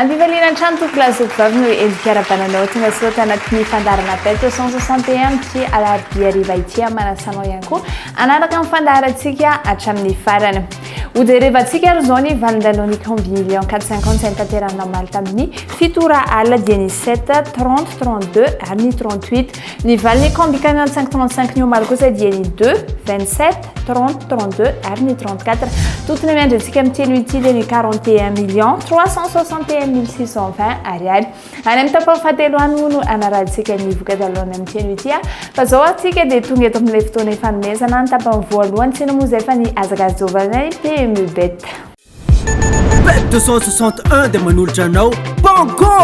Andivalinantrano tompolazoko vavy no endrikara-bananao tonga soatra anatin'ny fandarana bête 161 ty alarobia hariva ity manasanao ihany koa anaraka amin'ny fandarantsika hatramin'ny farany ody revantsika ry zao ny valin-dalony cambi million 450 tanteranao maly tamin'ny fitora alina dia ny 7 30 32 ary ny 38 ny valiny cambi camion 535 ny omaly kosa dia ny 2 27 30 32 ary ny 34 totony miandrintsika amin'ny telo ity dia ny 41 million 361 620 ariary any amin'ny tapany fahatelo any moa no anarantsika ny voka-dalony amin'ny telo ity fa zao atsika dia tonga eto amin'ilay fotoana ifanomezana ny tapany voalohany tsena moa zay fa ny azakazovana PME Bet. Bet 261 dia manolotra anao bango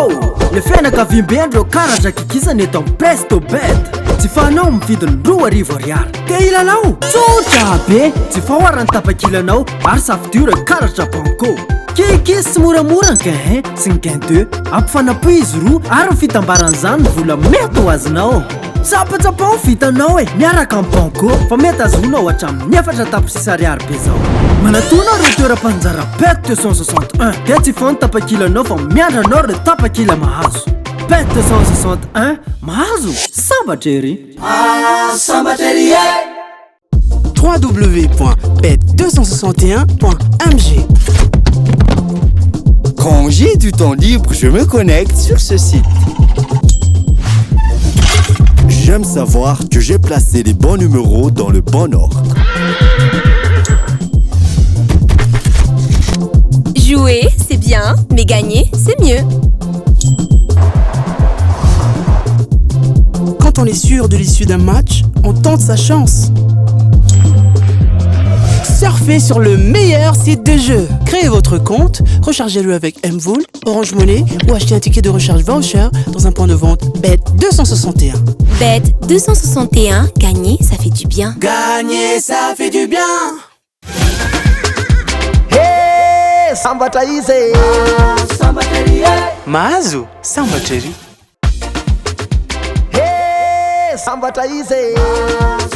le fianakaviam-bendro karatra kikisana eto amin'ny Presto Bet tsy fanao mividiny 2,000 ariary dia ilalao tsotra be tsy fahoarany tapakilanao ary safidura karatra bango kikisy tsy moramora ny gain sy ny gain 2 ampifanapo izy roa ary ny fitambaran'izany ny vola mety ho azonao tsapatsapao vitanao miaraka amin'ny bango fa mety azonao hatramin'ny 4 tapisis ariary be zao manatona reo toeram-panjara Bet 261 dia tsy fano tapakilanao fa miandranao reo tapakila mahazo Bet 261 mahazo sambatra ery sambatra ery www.bet261.mg. Quand j'ai du temps libre, je me connecte sur ce site. J'aime savoir que j'ai placé les bons numéros dans le bon ordre. Jouer, c'est bien, mais gagner, c'est mieux. Quand on est sûr de l'issue d'un match, on tente sa chance. Surfez sur le meilleur site de jeu. Créez votre compte, rechargez-le avec Mvool, Orange Money ou achetez un ticket de recharge voucher dans un point de vente Bet 261. Bet 261, gagner, ça fait du bien. Gagner, ça fait du bien. Hey, sambatra izy. Sambatra ery. Mahazo, sambatra ery. Hey, sambatra izy.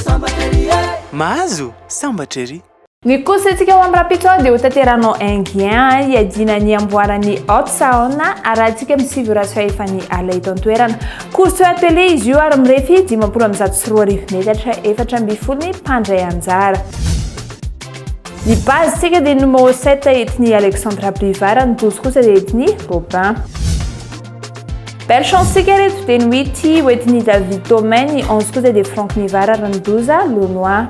Sambatra ery. Mahazo, sambatra ery. Ny kosantsika ao amin'ny rapito dia ho tanteranao ingien hiadina ny amboarany outsaona arahantsika misivy faefany ala eto an-toerana course atelier izy io ary mirefy 524 metatra 420 mpandray anjara ny bazetsika dia numéro 7 etiny Alexandra Privara ny 12 kosa dia etiny Robin belle chance sika reto dia ny 8 hoetiny David Thomain ny 11 kosa dia Franck Nivara ary ny 12 Launois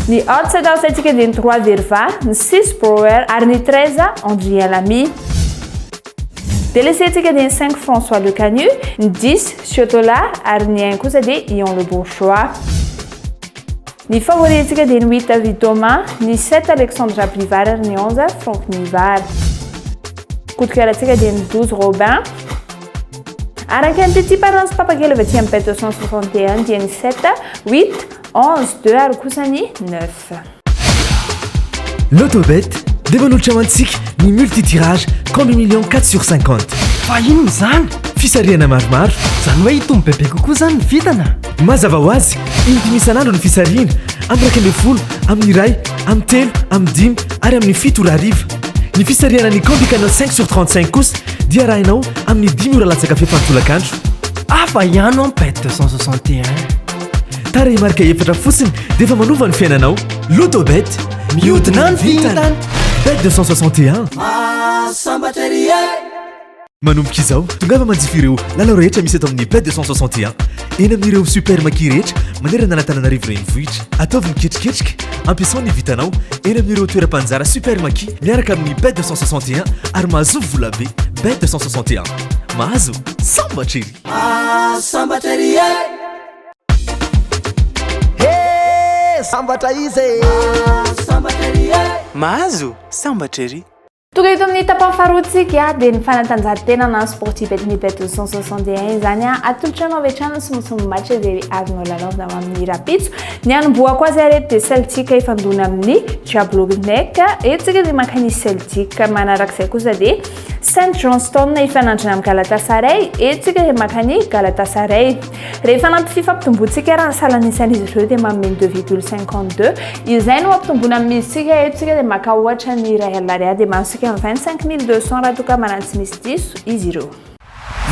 ny outside outside dia ny 3 Verva, ny 6 Brouwer ary ny 13 Andrien Lamy. Dia lesetsika dia ny 5 François Le Canu, ny 10 Chiotola ary ny 1 kosa dia Ion Le Bourgeois. Ny favoritsika dia ny 8 David Thomas, ny 7 Alexandra Privara ary ny 11 Franck Nivara. Kotokaratsika dia ny 12 Robin. Araka ny petit parents papakely avy aty amin'ny Bet 261 dia ny 7 8 11 2 ary kosa ny 9. L'autobet dia manolotra amantsika ny multitirage cambi million 4/50 fa ino zany fisariana maromaro zany hoe hitombo bebe kokoa zany ny vitana mazava ho azy indimy isan'andro ny fisariana amin'ny 10 amin'ny iray amin'ny telo amin'ny 10 ary amin'ny 7 ora hariva ny fisariana ny cambi camion 5/35 kosa dia arahinao amin'ny 10 ora latsaka fefantolakandro afa ihany amin'ny Bet 261 tara marika efatra fotsiny dia efa manova ny fiainanao l'autobet mihodina ny vitana Bet 261 sambatra ery manomboka izao tongava manjifa ireo lalao rehetra misy eto amin'ny Bet 261 eny amin'ireo supermaki rehetra manerana anatananarivo renivohitra ataovy miketriketrika ampiasao ny vitanao eny amin'ireo toeram-panjara supermaki miaraka amin'ny Bet 261 ary mahazo vola be Bet 261 mahazo sambatra ery sambatra ery sambatra izy sambatra ery mahazo sambatra ery toga eto amin'ny tapafaharoatsika dia ny fanatanjahantena na sportif eto Bet 261 zany atolotra anao vetrana somosombo match izay azonao lalaovina amin'ny rapitso ny anomboako azy areto dia Celtic ifandona amin'ny Jablonec etsika dia mankany Celtic manarak'izay kosa dia St Johnstone ifanandrina amin'ny Galatasaray etsika dia mankany Galatasaray rehefa nampififa ampitombotsika raha salanisan'izy ireo dia manome 2,52 izay no ampitomboana amin'ny isika etsika dia maka ohatra ny Real dia manosika 25 200 raha toka manantsy misy diso izy ireo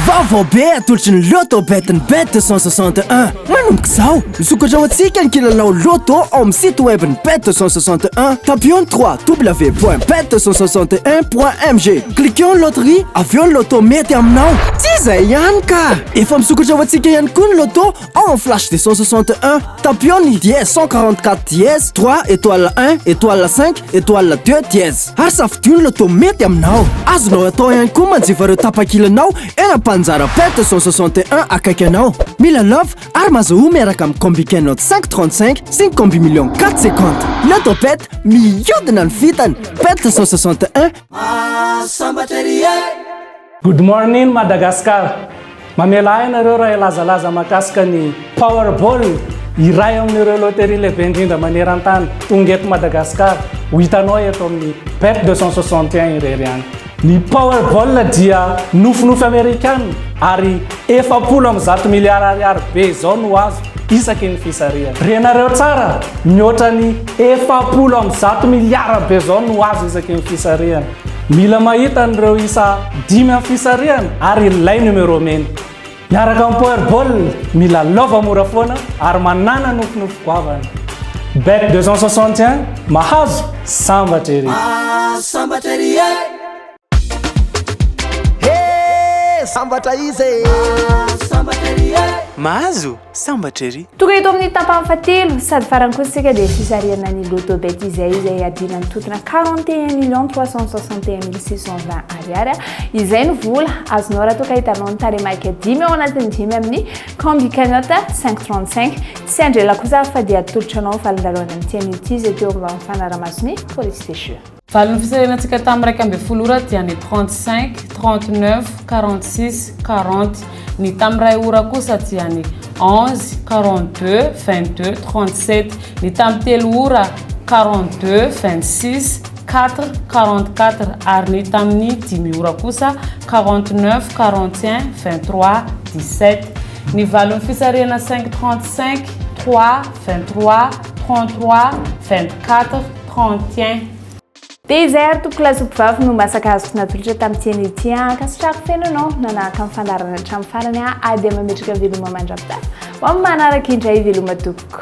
vaovao be atolotry ny loto bet ny Bet 261 manomboka izao misokatra ho antsika ny kilalao loto ao amin'ny site web ny Bet 261 tapion 3 www.bet261.mg cliquons loterie avy eo ny loto mety aminao tsy izay ihany ka efa misokatra ho antsika ihany koa ny loto ao amin'ny flash de 161 tapion ny dièse 144 dièse 3 étoile 1 étoile 5 étoile 2 dièse ary safidio ny loto mety aminao azonao atao ihany koa manjifa ireo tapakilanao panzara Bet 161 akaiky anao mila love ary mazoho miaraka amin'ny combiquet note 535 5 combi million 450 loto bet mihodina ny vitany Bet 161 Good morning Madagascar mamela ainareo raha ilazalaza makasika ny Powerball iray amin'ireo loterie lehibe indrindra maneran-tany tonga eto Madagascar ho hitanao eto amin'ny Bet 261 irery any ny Powerball dia nofinofy Amerikana ary 70 miliara ariary be zao no azo isaky ny fisariana. Renareo tsara mihoatra ny 70 miliara be zao no azo isaky ny fisariana. Mila mahita an'ireo isa 5 amin'ny fisariana ary ilay numero mena. Miaraka amin'ny Powerball mila lova mora foana ary manana nofinofy goavana. Bet 261 mahazo sambatra ery. Sambatra ery. Sambatra izy sambatra ery mahazo sambatra ery toga eto amin'ny tapany fahatelo sady farany kosa isika dia fisariana ny loto bet izay adina ny totona 41 361 620 ariary izay no vola azonao raha toa ka hitanao ny taremaika 10 ao anatin'ny 5 amin'ny combi cagnotte 535 tsy andrela kosa fa dia atolotra anao valon-dalona amin'ny tian'ity teo mba mifanaramasony police station valon'ny fisarianantsika tamin'ny raika ambin'ny folo ora dia ny 35 39 46 40 ny tamin'ny ray ora kosa dia ny 11 42 22 37 ny tamin'ny telo ora 42 26 4 44 ary ny tamin'ny dimy ora kosa 49 41 23 17 ny valon'ny fisariana 535 3 23 33 24 31 dia izay ary toko lasopivavy no masaka azoko natolotra tamin'ny tian'ity kasitrako fenonao nanahaka amin'ny fandarana hatramin'ny farany ady mametraka veloma mandravitany ho amin'ny manaraka indray veloma tokoko